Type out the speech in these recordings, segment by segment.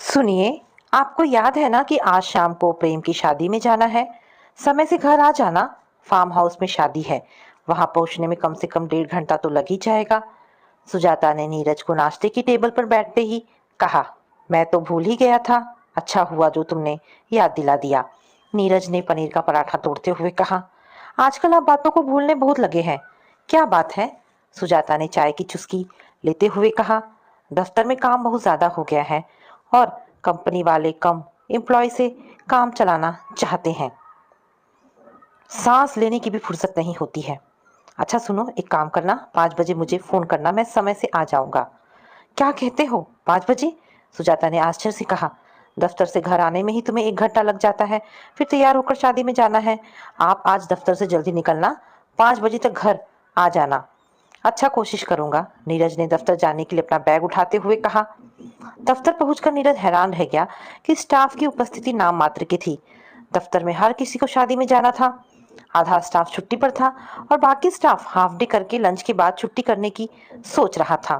सुनिए, आपको याद है ना कि आज शाम को प्रेम की शादी में जाना है। समय से घर आ जाना। फार्म हाउस में शादी है। वहां पहुंचने में कम से कम 1.5 घंटा तो लग ही जाएगा। सुजाता ने नीरज को नाश्ते की टेबल पर बैठते ही कहा। मैं तो भूल ही गया था। अच्छा हुआ जो तुमने याद दिला दिया। नीरज ने पनीर का पराठा तोड़ते हुए कहा। आजकल आप बातों को भूलने बहुत लगे हैं। क्या बात है? सुजाता ने चाय की चुस्की लेते हुए कहा। दफ्तर में काम बहुत ज्यादा हो गया है और कंपनी वाले कम एम्प्लॉय से काम चलाना चाहते हैं। सांस लेने की भी फुर्सत नहीं होती है। अच्छा सुनो, एक काम करना, 5 बजे मुझे फोन करना, मैं समय से आ जाऊंगा। क्या कहते हो, 5 बजे? सुजाता ने आश्चर्य से कहा। दफ्तर से घर आने में ही तुम्हें 1 घंटा लग जाता है, फिर तैयार होकर शादी में जाना है। आप आज दफ्तर से जल्दी निकलना, 5 बजे तक घर आ जाना। अच्छा, कोशिश करूंगा, नीरज ने दफ्तर जाने के लिए अपना बैग उठाते हुए कहा। दफ्तर पहुंचकर नीरज हैरान रह गया कि स्टाफ की उपस्थिति नाम मात्र की थी। दफ्तर में हर किसी को शादी में जाना था। आधा स्टाफ छुट्टी पर था और बाकी स्टाफ हाफ डे करके लंच के बाद छुट्टी करने की सोच रहा था।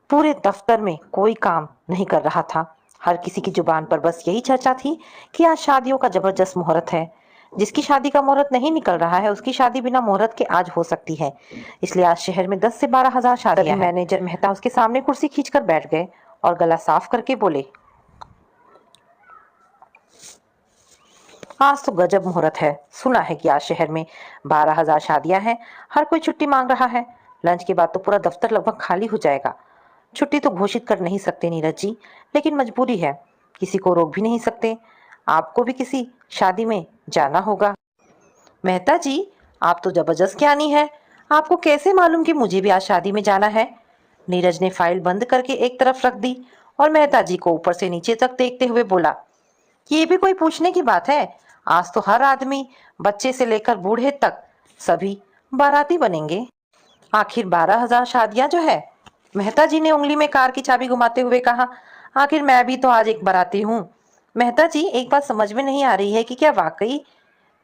पूरे दफ्तर में कोई काम नहीं कर रहा था। हर किसी की जुबान पर बस यही चर्चा थी कि आज शादियों का जबरदस्त मुहूर्त है। जिसकी शादी का मुहूर्त नहीं निकल रहा है उसकी शादी बिना मुहूर्त के आज हो सकती है। इसलिए आज शहर में 10 से 12 हजार शादियां हैं। मैनेजर मेहता उसके सामने कुर्सी खींचकर बैठ गए और गला साफ करके बोले। आज तो गजब मुहूर्त है। सुना है कि आज शहर में 12 हजार शादियां हैं। हर कोई छुट्टी मांग रहा है। लंच के बाद तो पूरा दफ्तर लगभग खाली हो जाएगा। छुट्टी तो घोषित कर नहीं सकते नीरज जी, लेकिन मजबूरी है। किसी को रोक भी नहीं सकते। आपको भी किसी शादी में जाना होगा। मेहता जी, आप तो जबरदस्त ज्ञानी है। आपको कैसे मालूम कि मुझे भी आज शादी में जाना है? नीरज ने फाइल बंद करके एक तरफ रख दी और मेहता जी को ऊपर से नीचे तक देखते हुए बोला। ये भी कोई पूछने की बात है? आज तो हर आदमी, बच्चे से लेकर बूढ़े तक, सभी बाराती बनेंगे। आखिर 12 हजार शादियां जो है। मेहता जी ने उंगली में कार की चाबी घुमाते हुए कहा। आखिर मैं भी तो आज एक बाराती हूँ। मेहता जी, एक बात समझ में नहीं आ रही है कि क्या वाकई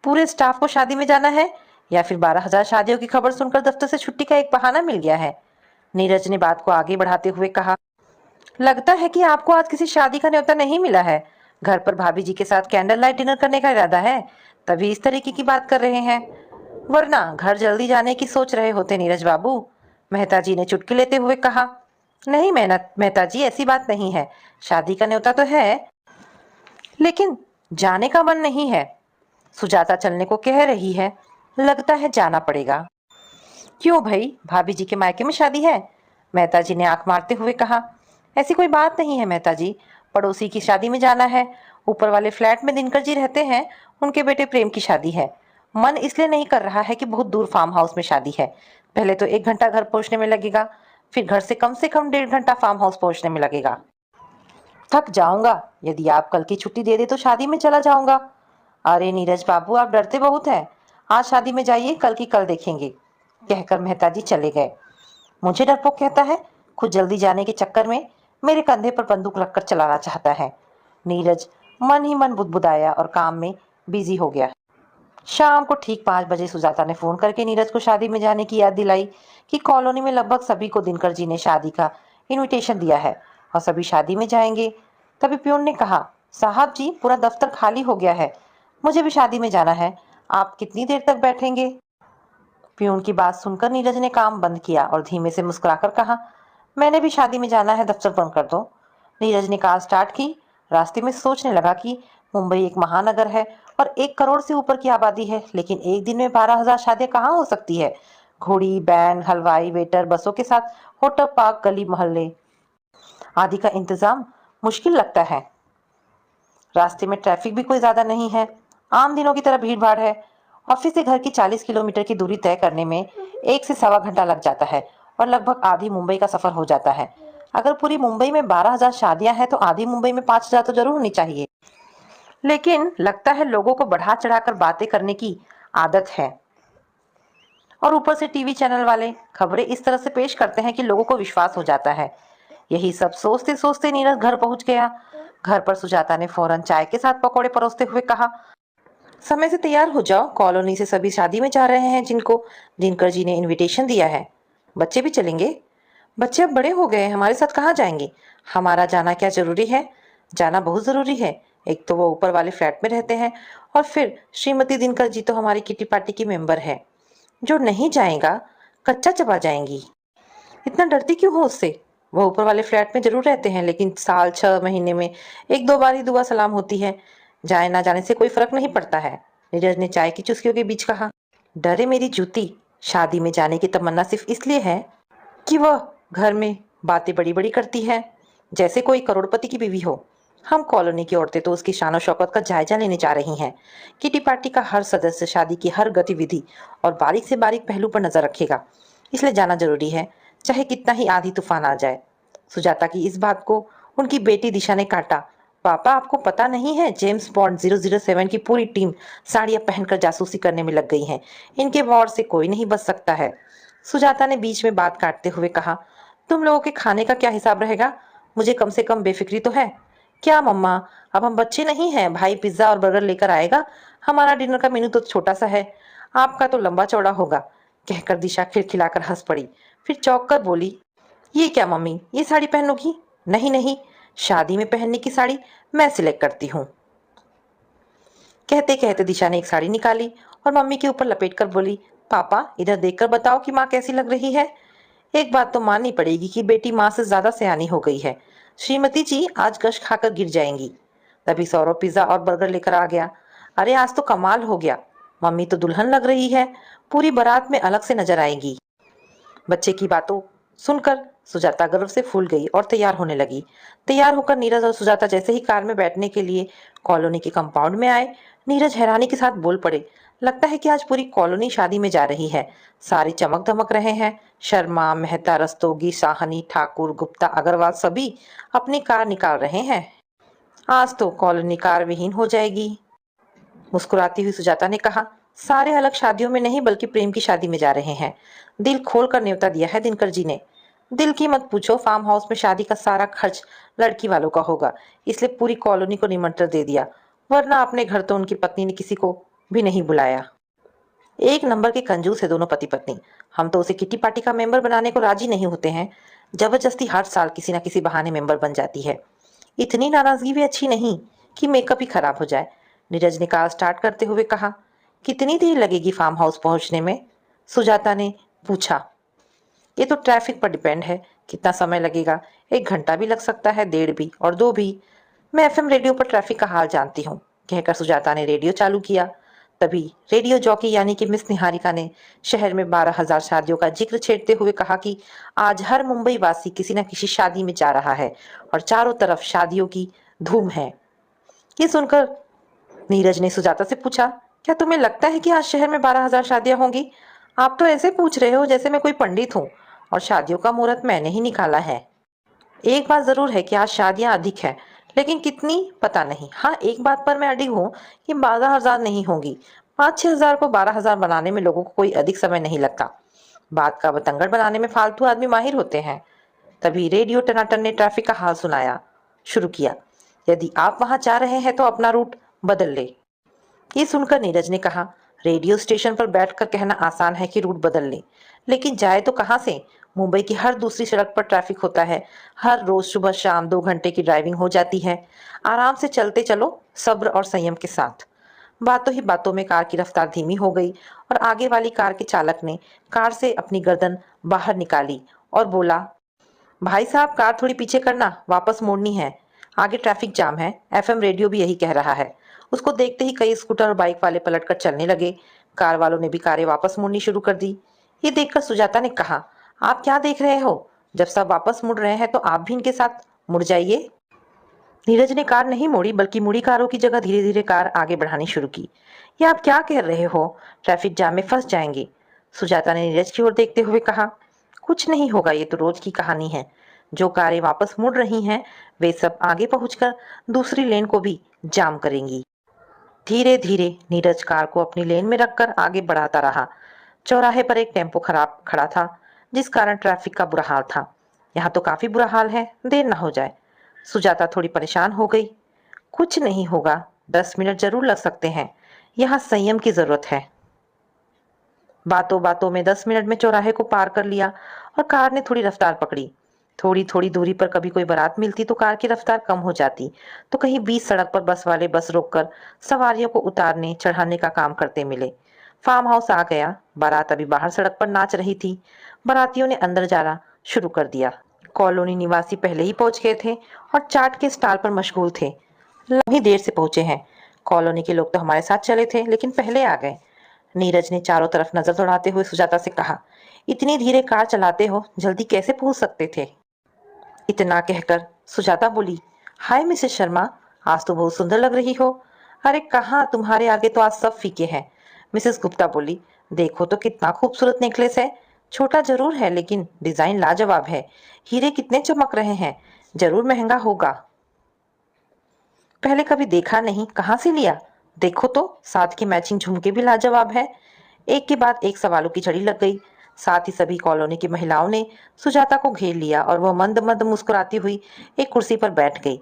पूरे स्टाफ को शादी में जाना है या फिर 12 हजार शादियों की खबर सुनकर दफ्तर से छुट्टी का एक बहाना मिल गया है। नीरज ने बात को आगे बढ़ाते हुए कहा। लगता है कि आपको आज किसी शादी का न्योता नहीं मिला है। घर पर भाभी जी के साथ कैंडल लाइट डिनर करने का इरादा है, तभी इस तरीके की बात कर रहे हैं। वरना घर जल्दी जाने की सोच रहे होते नीरज बाबू। मेहता जी ने चुटकी लेते हुए कहा। नहीं मेहनत मेहता जी, ऐसी बात नहीं है। शादी का न्योता तो है, लेकिन जाने का मन नहीं है। सुजाता चलने को कह रही है। लगता है जाना पड़ेगा। क्यों भाई, भाभी जी के मायके में शादी है? मेहता जी ने आंख मारते हुए कहा। ऐसी कोई बात नहीं है मेहता जी, पड़ोसी की शादी में जाना है। ऊपर वाले फ्लैट में दिनकर जी रहते हैं, उनके बेटे प्रेम की शादी है। मन इसलिए नहीं कर रहा है कि बहुत दूर फार्म हाउस में शादी है। पहले तो 1 घंटा घर पहुंचने में लगेगा, फिर घर से कम 1.5 घंटा फार्म हाउस पहुंचने में लगेगा। थक जाऊंगा। यदि आप कल की छुट्टी दे दे तो शादी में चला जाऊंगा। अरे नीरज बाबू, आप डरते बहुत हैं। आज शादी में जाइए, कल की कल देखेंगे, कहकर मेहता जी चले गए। मुझे डरपोक कहता है। खुद जल्दी जाने के चक्कर में मेरे कंधे पर बंदूक रखकर चलाना चाहता है। नीरज मन ही मन बुदबुदाया और काम में बिजी हो गया। शाम को ठीक 5 बजे सुजाता ने फोन करके नीरज को शादी में जाने की याद दिलाई कि कॉलोनी में लगभग सभी को दिनकर जी ने शादी का इनविटेशन दिया है और सभी शादी में जाएंगे। तभी प्यून ने कहा। साहब जी, पूरा दफ्तर खाली हो गया है, मुझे भी शादी में जाना है। आप कितनी देर तक बैठेंगे? प्यून की बात सुनकर नीरज ने काम बंद किया और धीमे से मुस्कुराकर कहा। मैंने भी शादी में जाना है, दफ्तर बंद कर दो। नीरज ने कार स्टार्ट की। रास्ते में सोचने लगा कि मुंबई एक महानगर है और 1 करोड़ से ऊपर की आबादी है, लेकिन एक दिन में 12 हजार शादियां कहाँ हो सकती है? घोड़ी, बैंड, हलवाई, वेटर, बसों के साथ होटल, पार्क, गली मोहल्ले आदि का इंतजाम मुश्किल लगता है। रास्ते में ट्रैफिक भी कोई ज्यादा नहीं है। आम दिनों की तरह भीड़ भाड़ है। ऑफिस से घर की 40 किलोमीटर की दूरी तय करने में 1 से 1.25 घंटा लग जाता है और लगभग आधी मुंबई का सफर हो जाता है। अगर पूरी मुंबई में 12 हजार शादियां हैं तो आधी मुंबई में 5 हजार तो जरूर होनी चाहिए। लेकिन लगता है लोगों को बढ़ा चढ़ाकर बातें करने की आदत है और ऊपर से टीवी चैनल वाले खबरें इस तरह से पेश करते हैं कि लोगों को विश्वास हो जाता है। यही सब सोचते सोचते नीरज घर पहुंच गया। घर पर सुजाता ने फौरन चाय के साथ पकौड़े परोसते हुए कहा। समय से तैयार हो जाओ, कॉलोनी से सभी शादी में जा रहे हैं जिनको दिनकर जी ने इनविटेशन दिया है। बच्चे भी चलेंगे? बच्चे अब बड़े हो गए हैं, हमारे साथ कहाँ जाएंगे? हमारा जाना क्या जरूरी है? जाना बहुत जरूरी है। एक तो वो ऊपर वाले फ्लैट में रहते हैं और फिर श्रीमती दिनकर जी तो हमारी किटी पार्टी की मेंबर है। जो नहीं जाएगा कच्चा चबा जाएंगी। इतना डरती क्यों हो उससे? वो ऊपर वाले फ्लैट में जरूर रहते हैं, लेकिन साल 6 महीने में एक दो बार ही दुआ सलाम होती है। जाए ना जाने से कोई फर्क नहीं पड़ता है। नीरज ने चाय की चुस्कियों के बीच कहा। डरे मेरी जूती। शादी में जाने की तमन्ना सिर्फ इसलिए है कि वह घर में बातें बड़ी बड़ी करती है, जैसे कोई करोड़पति की बीवी हो। हम कॉलोनी की औरतें तो उसकी शान और शौकत का जायजा लेने जा रही हैं। किटी पार्टी का हर सदस्य शादी की हर गतिविधि और बारीक से बारीक पहलू पर नजर रखेगा, इसलिए जाना जरूरी है, चाहे कितना ही आंधी तूफान आ जाए। सुजाता की इस बात को उनकी बेटी दिशा ने काटा। पापा, आपको पता नहीं है, जेम्स बॉन्ड 007 की पूरी टीम साड़ियां पहनकर जासूसी करने में लग गई है। इनके वॉर से कोई नहीं बच सकता है। सुजाता ने बीच में बात काटते हुए कहा। तुम लोगों के खाने का क्या हिसाब रहेगा? मुझे कम से कम बेफिक्री तो है। क्या मम्मा, अब हम बच्चे नहीं हैं। भाई पिज्जा और बर्गर लेकर आएगा। हमारा डिनर का मेनू तो छोटा सा है, आपका तो लंबा चौड़ा होगा। कहकर दिशा खिलखिलाकर हंस पड़ी। फिर चौंक कर बोली, ये क्या मम्मी, ये साड़ी पहनोगी? नहीं नहीं, शादी में पहनने की साड़ी मैं सिलेक्ट करती हूँ। कहते कहते दिशा ने एक साड़ी निकाली और मम्मी के ऊपर लपेट कर बोली, पापा इधर देखकर बताओ कि माँ कैसी लग रही है। एक बात तो माननी पड़ेगी कि बेटी माँ से ज्यादा सयानी हो गई है। श्रीमती जी आज गश खाकर गिर जाएंगी। तभी सौरभ पिज्जा और बर्गर लेकर आ गया। अरे आज तो कमाल हो गया, मम्मी तो दुल्हन लग रही है, पूरी बारात में अलग से नजर आएगी। बच्चे की बातों सुनकर सुजाता गर्व से फूल गई और तैयार होने लगी। तैयार होकर नीरज और सुजाता जैसे ही कार में बैठने के लिए कॉलोनी के कंपाउंड में आए, नीरज हैरानी के साथ बोल पड़े, लगता है कि आज पूरी कॉलोनी शादी में जा रही है। सारे चमक दमक रहे हैं। शर्मा, मेहता, रस्तोगी, साहनी, ठाकुर, गुप्ता, अग्रवाल सभी अपनी कार निकाल रहे हैं। आज तो कॉलोनी कार विहीन हो जाएगी। मुस्कुराती हुई सुजाता ने कहा, सारे अलग शादियों में नहीं बल्कि प्रेम की शादी में जा रहे हैं। दिल खोल कर न्योता दिया है दिनकर जी ने। दिल की मत पूछो, फार्म हाउस में शादी का सारा खर्च लड़की वालों का होगा, इसलिए पूरी कॉलोनी को निमंत्रण दे दिया, वरना अपने घर तो उनकी पत्नी ने किसी को भी नहीं बुलाया। एक नंबर के कंजूस है दोनों पति पत्नी। हम तो उसे किटी पार्टी का मेंबर बनाने को राजी नहीं होते हैं। जबरदस्ती हर साल किसी न किसी बहाने मेंबर बन जाती है। इतनी नाराजगी भी अच्छी नहीं कि मेकअप ही खराब हो जाए। नीरज ने कार स्टार्ट करते हुए कहा, कितनी देर लगेगी फार्म हाउस पहुंचने में? सुजाता ने पूछा। ये तो ट्रैफिक पर डिपेंड है, कितना समय लगेगा। 1 घंटा भी लग सकता है, 1.5 भी और 2 भी। मैं एफएम रेडियो पर ट्रैफिक का हाल जानती हूँ। कहकर सुजाता ने रेडियो चालू किया। तभी रेडियो जॉकी यानी कि मिस निहारिका ने शहर में 12,000 शादियों का जिक्र छेड़ते हुए कहा कि आज हर मुंबई वासी किसी न किसी शादी में जा रहा है और चारों तरफ शादियों की धूम है। ये सुनकर नीरज ने सुजाता से पूछा, क्या तुम्हें लगता है कि आज शहर में 12,000 शादियां होंगी? आप तो ऐसे पूछ रहे हो जैसे मैं कोई पंडित हूँ, और शादियों का मुहूर्त मैंने ही निकाला है। एक बात जरूर है कि आज शादियां अधिक हैं, लेकिन कितनी पता नहीं। हाँ, एक बात पर मैं अड़ी हूँ कि 12,000 नहीं होंगी। 5-6 हजार को 12,000 बनाने में लोगों को कोई अधिक समय नहीं लगता। बात का बतंगड़ बनाने में फालतू आदमी माहिर होते हैं। तभी रेडियो टनाटन ने ट्रैफिक का हाल सुनाया शुरू किया। यदि आप वहां जा रहे हैं तो अपना रूट बदल ले। ये सुनकर नीरज ने कहा, रेडियो स्टेशन पर बैठकर कहना आसान है कि रूट बदल ले, लेकिन जाए तो कहां से? मुंबई की हर दूसरी सड़क पर ट्रैफिक होता है। हर रोज सुबह शाम 2 घंटे की ड्राइविंग हो जाती है। आराम से चलते चलो, सब्र और संयम के साथ। बातों ही बातों में कार की रफ्तार धीमी हो गई और आगे वाली कार के चालक ने कार से अपनी गर्दन बाहर निकाली और बोला, भाई साहब कार थोड़ी पीछे करना, वापस मोड़नी है। आगे ट्रैफिक जाम है, एफएम रेडियो भी यही कह रहा है। उसको देखते ही कई स्कूटर और बाइक वाले पलटकर चलने लगे। कार वालों ने भी कारें वापस मुड़नी शुरू कर दी। ये देखकर सुजाता ने कहा, आप क्या देख रहे हो? जब सब वापस मुड़ रहे हैं तो आप भी इनके साथ मुड़ जाइए। नीरज ने कार नहीं मोड़ी, बल्कि मुड़ी कारों की जगह धीरे धीरे कार आगे बढ़ानी शुरू की। ये आप क्या कह रहे हो? ट्रैफिक जाम में फंस जाएंगे। सुजाता ने नीरज की ओर देखते हुए कहा, कुछ नहीं होगा, ये तो रोज की कहानी है। जो कारें वापस मुड़ रही हैं वे सब आगे पहुंचकर दूसरी लेन को भी जाम करेंगी। धीरे धीरे नीरज कार को अपनी लेन में रखकर आगे बढ़ाता रहा। चौराहे पर एक टेम्पो खराब खड़ा था, जिस कारण ट्रैफिक का बुरा हाल था। यहाँ तो काफी बुरा हाल है, देर ना हो जाए। सुजाता थोड़ी परेशान हो गई। कुछ नहीं होगा, 10 मिनट जरूर लग सकते हैं। यहाँ संयम की जरूरत है। बातों बातों में 10 मिनट में चौराहे को पार कर लिया और कार ने थोड़ी रफ्तार पकड़ी। थोड़ी थोड़ी दूरी पर कभी कोई बारात मिलती तो कार की रफ्तार कम हो जाती, तो कहीं बीच सड़क पर बस वाले बस रोककर सवारियों को उतारने चढ़ाने का काम करते मिले। फार्म हाउस आ गया। बारात अभी बाहर सड़क पर नाच रही थी। बारातियों ने अंदर जाना शुरू कर दिया। कॉलोनी निवासी पहले ही पहुंच गए थे और चाट के स्टॉल पर मशगूल थे। लम्ही देर से पहुंचे हैं। कॉलोनी के लोग तो हमारे साथ चले थे, लेकिन पहले आ गए। नीरज ने चारों तरफ नजर दौड़ाते हुए सुजाता से कहा, इतनी धीरे कार चलाते हो, जल्दी कैसे पहुंच सकते थे? इतना कहकर सुजाता बोली, हाय मिसेस शर्मा, आज तो बहुत सुंदर लग रही हो। अरे कहाँ, तुम्हारे आगे तो आज सब फीके हैं। मिसेस गुप्ता बोली, देखो तो कितना खूबसूरत नेकलेस है। छोटा जरूर है लेकिन डिजाइन लाजवाब है। हीरे कितने चमक रहे हैं, जरूर महंगा होगा। पहले कभी देखा नहीं, कहाँ से लिया? देखो तो साथ के मैचिंग झुमके भी लाजवाब है। एक के बाद एक सवालों की झड़ी लग गई। साथ ही सभी कॉलोनी की महिलाओं ने सुजाता को घेर लिया और वह मंद मंद मुस्कुराती हुई एक कुर्सी पर बैठ गई।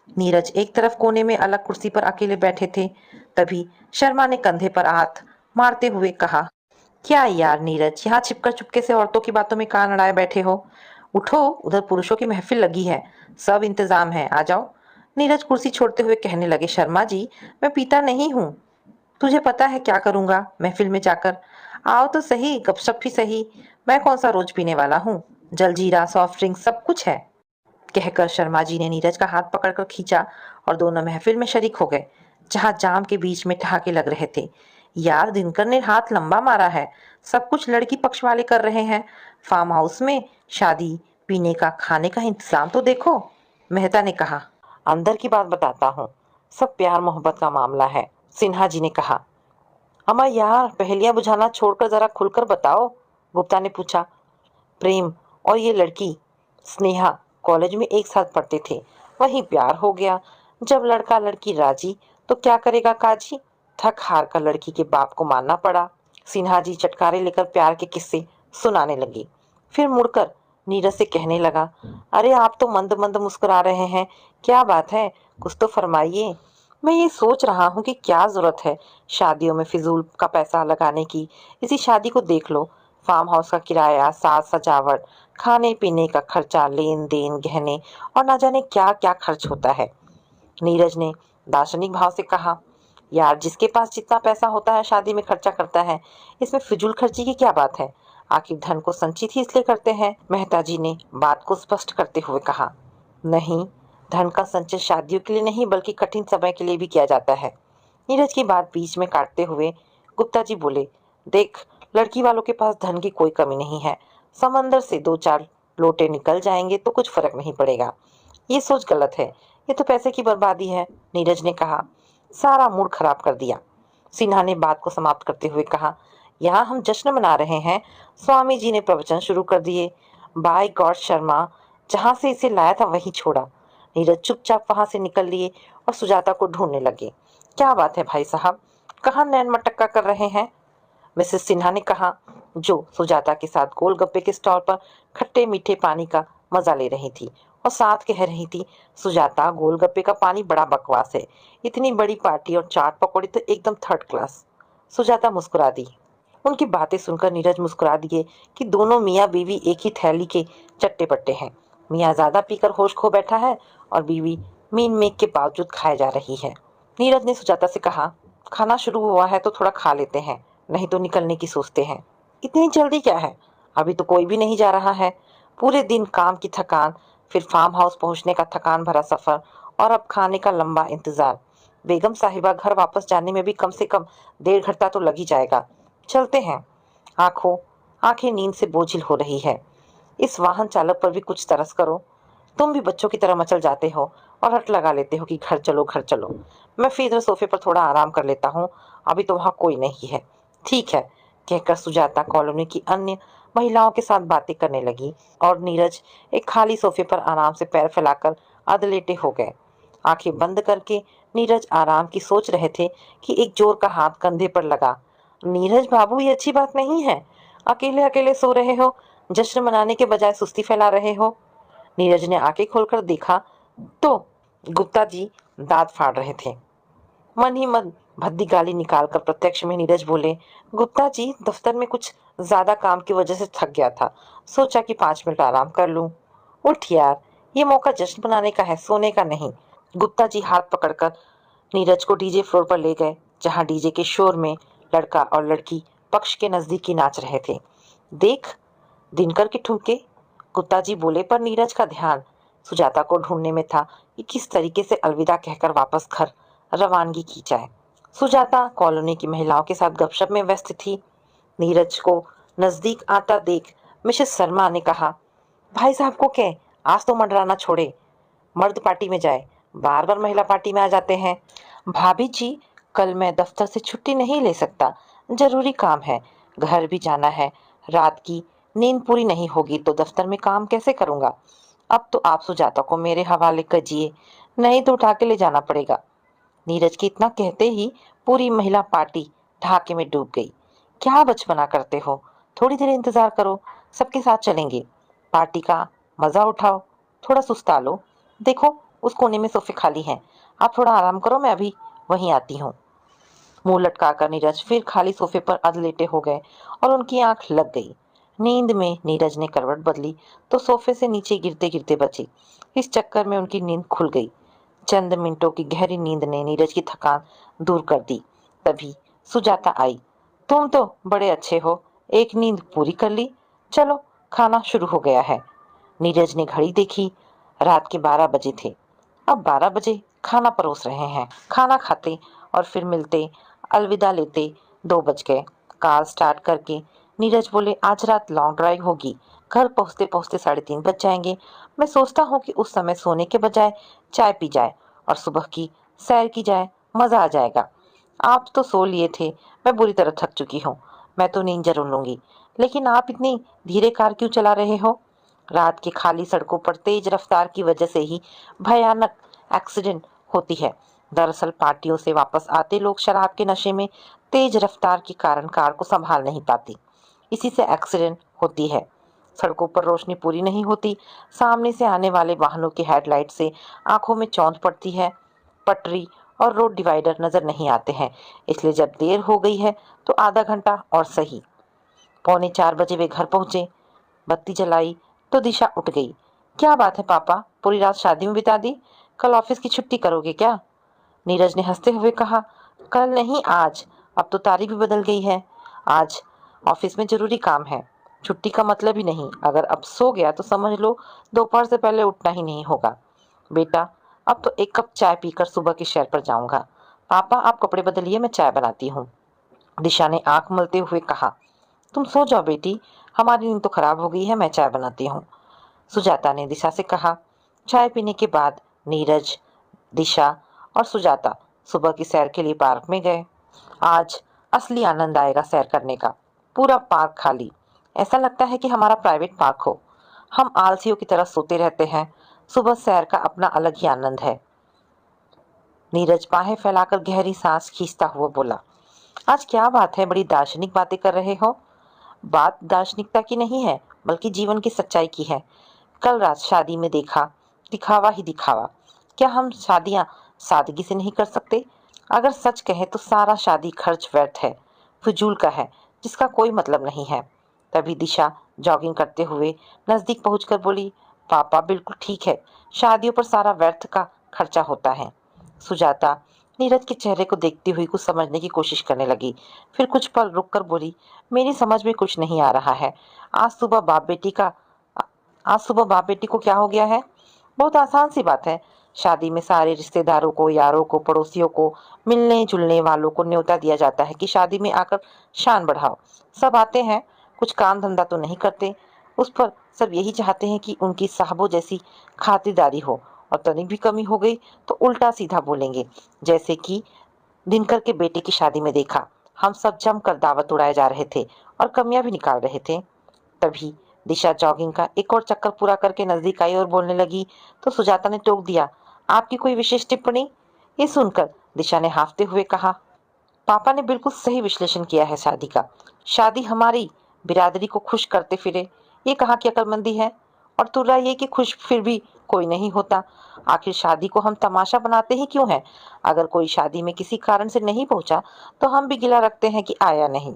नीरज एक तरफ कोने में अलग कुर्सी पर अकेले बैठे थे। तभी शर्मा ने कंधे पर हाथ मारते हुए कहा, क्या यार नीरज, यहाँ छिपकर चुपके से औरतों की बातों में कान अड़ाए बैठे हो? उठो, उधर पुरुषों की महफिल लगी है, सब इंतजाम है, आ जाओ। नीरज कुर्सी छोड़ते हुए कहने लगे, शर्मा जी, मैं पीता नहीं हूँ। तुझे पता है क्या करूंगा महफिल में जाकर? आओ तो सही, गपशप भी सही। मैं कौन सा रोज पीने वाला हूँ? जलजीरा, सॉफ्ट ड्रिंक सब कुछ है। कहकर शर्मा जी ने नीरज का हाथ पकड़कर खींचा और दोनों महफिल में शरीक हो गए, जहां जाम के बीच में ठहाके लग रहे थे। यार, दिनकर ने हाथ लंबा मारा है। सब कुछ लड़की पक्ष वाले कर रहे हैं। फार्म हाउस में शादी, पीने का, खाने का इंतजाम तो देखो। मेहता ने कहा, अंदर की बात बताता हूँ, सब प्यार मोहब्बत का मामला है। सिन्हा जी ने कहा, अमर यार, पहेलियां बुझाना छोड़कर जरा खुलकर बताओ, गुप्ता ने पूछा। प्रेम और ये लड़की स्नेहा कॉलेज में एक साथ पढ़ते थे, वहीं प्यार हो गया। जब लड़का लड़की राजी, तो क्या करेगा काजी? थक हार कर लड़की के बाप को मानना पड़ा। सिन्हा जी चटकारे लेकर प्यार के किस्से सुनाने लगी। फिर मुड़कर नीरज से कहने लगा, अरे आप तो मंद मंद मुस्कुरा रहे हैं, क्या बात है, कुछ तो फरमाइए। मैं ये सोच रहा हूँ कि क्या जरूरत है शादियों में फिजूल का पैसा लगाने की। इसी शादी को देख लो, फार्म हाउस का किराया, साज सजावट, खाने पीने का खर्चा, लेन देन, गहने और ना जाने क्या क्या खर्च होता है। नीरज ने दार्शनिक भाव से कहा, यार जिसके पास जितना पैसा होता है शादी में खर्चा करता है, इसमें फिजूल खर्ची की क्या बात है? आखिर धन को संचित ही इसलिए करते हैं। मेहता जी ने बात को स्पष्ट करते हुए कहा, नहीं, धन का संचय शादियों के लिए नहीं बल्कि कठिन समय के लिए भी किया जाता है। नीरज की बात बीच में काटते हुए गुप्ता जी बोले, देख, लड़की वालों के पास धन की कोई कमी नहीं है। समंदर से दो चार लोटे निकल जाएंगे तो कुछ फर्क नहीं पड़ेगा। ये सोच गलत है, ये तो पैसे की बर्बादी है। नीरज ने कहा, सारा मूड खराब कर दिया। सिन्हा ने बात को समाप्त करते हुए कहा, यहाँ हम जश्न मना रहे हैं। स्वामी जी ने प्रवचन शुरू कर दिए। बाय गॉड शर्मा, जहां से इसे लाया था वहीं छोड़ा। नीरज चुपचाप वहां से निकल लिए और सुजाता को ढूंढने लगे। क्या बात है भाई साहब, कहाँ नैन मटक्का कर रहे हैं? मिसेस सिन्हा ने कहा, जो सुजाता के साथ गोलगप्पे के स्टॉल पर खट्टे मीठे पानी का मजा ले रही थी और साथ कह रही थी, सुजाता, गोलगप्पे का पानी बड़ा बकवास है। इतनी बड़ी पार्टी और चाट पकौड़ी तो एकदम थर्ड क्लास। सुजाता मुस्कुरा दी। उनकी बातें सुनकर नीरज मुस्कुरा दिए कि दोनों मियाँ बीवी एक ही थैली के चट्टे पट्टे हैं। मियाँ ज्यादा पीकर होश खो बैठा है और बीवी मीन मेक के बावजूद खाए जा रही है। नीरज ने सुजाता से कहा, खाना शुरू हुआ है तो थोड़ा खा लेते हैं, नहीं तो निकलने की सोचते हैं। इतनी जल्दी क्या है? अभी तो कोई भी नहीं जा रहा है। पूरे दिन काम की थकान, फिर फार्म हाउस पहुंचने का थकान भरा सफर और अब खाने का लंबा इंतजार। बेगम साहिबा घर वापस जाने में भी कम से कम 1.5 घंटा तो लग ही जाएगा। चलते हैं। आंखें नींद से बोझिल हो रही है। इस वाहन चालक पर भी कुछ तरस करो। तुम भी बच्चों की तरह मचल जाते हो और हट लगा लेते हो कि घर चलो घर चलो। मैं फिर इधर सोफे पर थोड़ा आराम कर लेता हूँ, अभी तो वहाँ कोई नहीं है। ठीक है, कहकर सुजाता कॉलोनी की अन्य महिलाओं के साथ बातें करने लगी और नीरज एक खाली सोफे पर आराम से पैर फैलाकर अधलेटे हो गए। आंखें बंद करके नीरज आराम की सोच रहे थे कि एक जोर का हाथ कंधे पर लगा। नीरज बाबू, ये अच्छी बात नहीं है। अकेले अकेले सो रहे हो, जश्न मनाने के बजाय सुस्ती फैला रहे हो। नीरज ने आंखें खोलकर देखा तो गुप्ता जी दांत फाड़ रहे थे। मन ही मन भद्दी गाली निकालकर प्रत्यक्ष में नीरज बोले, गुप्ता जी, दफ्तर में कुछ ज्यादा काम की वजह से थक गया था, सोचा कि 5 मिनट आराम कर लूं। उठ यार, ये मौका जश्न मनाने का है, सोने का नहीं। गुप्ता जी हाथ पकड़कर नीरज को डीजे फ्लोर पर ले गए, जहां डीजे के शोर में लड़का और लड़की पक्ष के नजदीकी नाच रहे थे। देख, दिनकर के ठुमके, गुप्ता जी बोले, पर नीरज का ध्यान सुजाता को ढूंढने में था कि किस तरीके से अलविदा कहकर वापस घर रवानगी की जाए। सुजाता कॉलोनी की महिलाओं के साथ गपशप में व्यस्त थी। नीरज को नजदीक आता देख मिसेस शर्मा ने कहा, भाई साहब को कह, आज तो मंडराना छोड़े, मर्द पार्टी में जाए, बार बार महिला पार्टी में आ जाते हैं। भाभी जी, कल मैं दफ्तर से छुट्टी नहीं ले सकता, जरूरी काम है, घर भी जाना है। रात की नींद पूरी नहीं होगी तो दफ्तर में काम कैसे करूंगा। अब तो आप सुजाता को मेरे हवाले कीजिए, नहीं तो उठा के ले जाना पड़ेगा। नीरज के इतना कहते ही पूरी महिला पार्टी ढाके में डूब गई। क्या बचपना करते हो, थोड़ी देर इंतजार करो, सबके साथ चलेंगे, पार्टी का मजा उठाओ, थोड़ा सुस्ता लो। देखो, उस कोने में सोफे खाली हैं, आप थोड़ा आराम करो, मैं अभी वहीं आती हूँ। मुंह लटकाकर नीरज फिर खाली सोफे पर अधलेटे हो गए और उनकी आंख लग गई। नींद में नीरज ने करवट बदली तो सोफे से नीचे गिरते गिरते बची। इस चक्कर में उनकी नींद खुल गई। चंद मिनटों की गहरी नींद ने नीरज की थकान दूर कर दी। तभी सुजाता आई। तुम तो बड़े अच्छे हो, एक नींद पूरी कर ली। चलो, खाना शुरू हो गया है। नीरज ने घड़ी देखी, रात के 12 बजे थे। अब 12 बजे खाना परोस रहे हैं। खाना खाते और फिर मिलते, अलविदा लेते 2 बज गए। कार स्टार्ट करके नीरज बोले, आज रात लॉन्ग ड्राइव होगी, घर पहुंचते पहुंचते 3:30 बज जाएंगे। मैं सोचता हूँ कि उस समय सोने के बजाय चाय पी जाए और सुबह की सैर की जाए, मजा आ जाएगा। आप तो सो लिए थे, मैं बुरी तरह थक चुकी हूँ, मैं तो नींद जरूर लूंगी। लेकिन आप इतनी धीरे कार क्यों चला रहे हो। रात की खाली सड़कों पर तेज रफ्तार की वजह से ही भयानक एक्सीडेंट होती है। दरअसल पार्टियों से वापस आते लोग शराब के नशे में तेज रफ्तार के कारण कार को संभाल नहीं पाती, इसी से एक्सीडेंट होती है। सड़कों पर रोशनी पूरी नहीं होती, सामने से आने वाले वाहनों की हेडलाइट से आंखों में चौंध पड़ती है, पटरी और रोड डिवाइडर नजर नहीं आते हैं। इसलिए जब देर हो गई है तो आधा घंटा और सही। 3:45 वे घर पहुंचे। बत्ती जलाई तो दिशा उठ गई। क्या बात है पापा, पूरी रात शादी में बिता दी, कल ऑफिस की छुट्टी करोगे क्या। नीरज ने हंसते हुए कहा, कल नहीं आज, अब तो तारीख भी बदल गई है। आज ऑफिस में जरूरी काम है, छुट्टी का मतलब ही नहीं। अगर अब सो गया तो समझ लो दोपहर से पहले उठना ही नहीं होगा। बेटा, अब तो एक कप चाय पीकर सुबह की सैर पर जाऊंगा। पापा आप कपड़े बदलिए, मैं चाय बनाती हूँ। दिशा ने आंख मलते हुए कहा, तुम सो जाओ बेटी, हमारी नींद तो खराब हो गई है, मैं चाय बनाती हूँ। सुजाता ने दिशा से कहा। चाय पीने के बाद नीरज, दिशा और सुजाता सुबह की सैर के लिए पार्क में गए। आज असली आनंद आएगा सैर करने का। पूरा पार्क खाली, ऐसा लगता है कि हमारा प्राइवेट पार्क हो। हम आलसियों की तरह सोते रहते हैं, सुबह सैर का अपना अलग ही आनंद है। नीरज बाहें फैलाकर गहरी सांस खींचता हुआ बोला, आज क्या बात है, बड़ी दार्शनिक बातें कर रहे हो। बात दार्शनिकता की नहीं है, बल्कि जीवन की सच्चाई की है। कल रात शादी में देखा, दिखावा ही दिखावा। क्या हम शादियां सादगी से नहीं कर सकते। अगर सच कहे तो सारा शादी खर्च व्यर्थ है, फिजूल का है, जिसका कोई मतलब नहीं है। तभी दिशा जॉगिंग करते हुए नजदीक पहुंचकर बोली, पापा बिल्कुल ठीक है, शादियों पर सारा व्यर्थ का खर्चा होता है। सुजाता नीरज के चेहरे को देखती हुई कुछ समझने की कोशिश करने लगी, फिर कुछ पल रुककर बोली, मेरी समझ में कुछ नहीं आ रहा है। आज सुबह बाप बेटी का आज सुबह बाप बेटी को क्या हो गया है। बहुत आसान सी बात है, शादी में सारे रिश्तेदारों को, यारों को, पड़ोसियों को, मिलने जुलने वालों को न्योता दिया जाता है कि शादी में आकर शान बढ़ाओ। सब आते हैं, कुछ काम धंधा तो नहीं करते, उस पर सब यही चाहते हैं कि उनकी साहबों जैसी खातिरदारी हो, और तनिक भी कमी हो गई तो उल्टा सीधा बोलेंगे। जैसे कि दिनकर के बेटे की शादी में देखा, हम सब जमकर दावत उड़ाए जा रहे थे और कमियां भी निकाल रहे थे। तभी दिशा जॉगिंग का एक और चक्कर पूरा करके नजदीक आई और बोलने लगी तो सुजाता ने टोक दिया, आपकी कोई विशेष टिप्पणी। ये सुनकर दिशा ने हाँफते हुए कहा, पापा ने बिल्कुल सही विश्लेषण किया है शादी का। शादी हमारी बिरादरी को खुश करते फिरे, ये कहाँ की अक्लमंदी है। और तुर्रा ये कि खुश फिर भी कोई नहीं होता। आखिर शादी को हम तमाशा बनाते ही क्यों हैं। अगर कोई शादी में किसी कारण से नहीं पहुंचा तो हम भी गिला रखते हैं कि आया नहीं।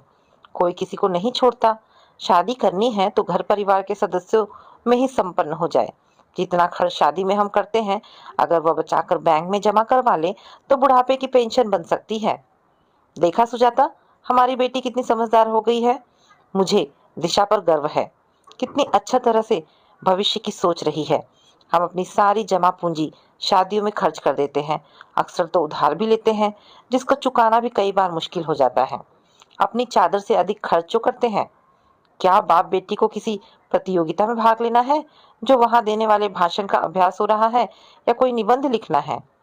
कोई किसी को नहीं छोड़ता। शादी करनी है तो घर परिवार के सदस्यों में ही संपन्न हो जाए। जितना खर्च शादी में हम करते हैं, अगर वह बचाकर बैंक में जमा करवा ले तो बुढ़ापे की पेंशन बन सकती है। देखा सुजाता, हमारी बेटी कितनी समझदार हो गई है। मुझे दिशा पर गर्व है। कितनी अच्छा तरह से भविष्य की सोच रही है। हम अपनी सारी जमा पूंजी शादियों में खर्च कर देते हैं। अक्सर तो उधार भी लेते हैं, जिसको चुकाना भी कई बार मुश्किल हो जाता है। अपनी चादर से अधिक खर्च जो करते हैं। क्या बाप बेटी को किसी प्रतियोगिता में भाग लेना है, जो वहां देने वाले भाषण का अभ्यास हो रहा है, या कोई निबंध लिखना है?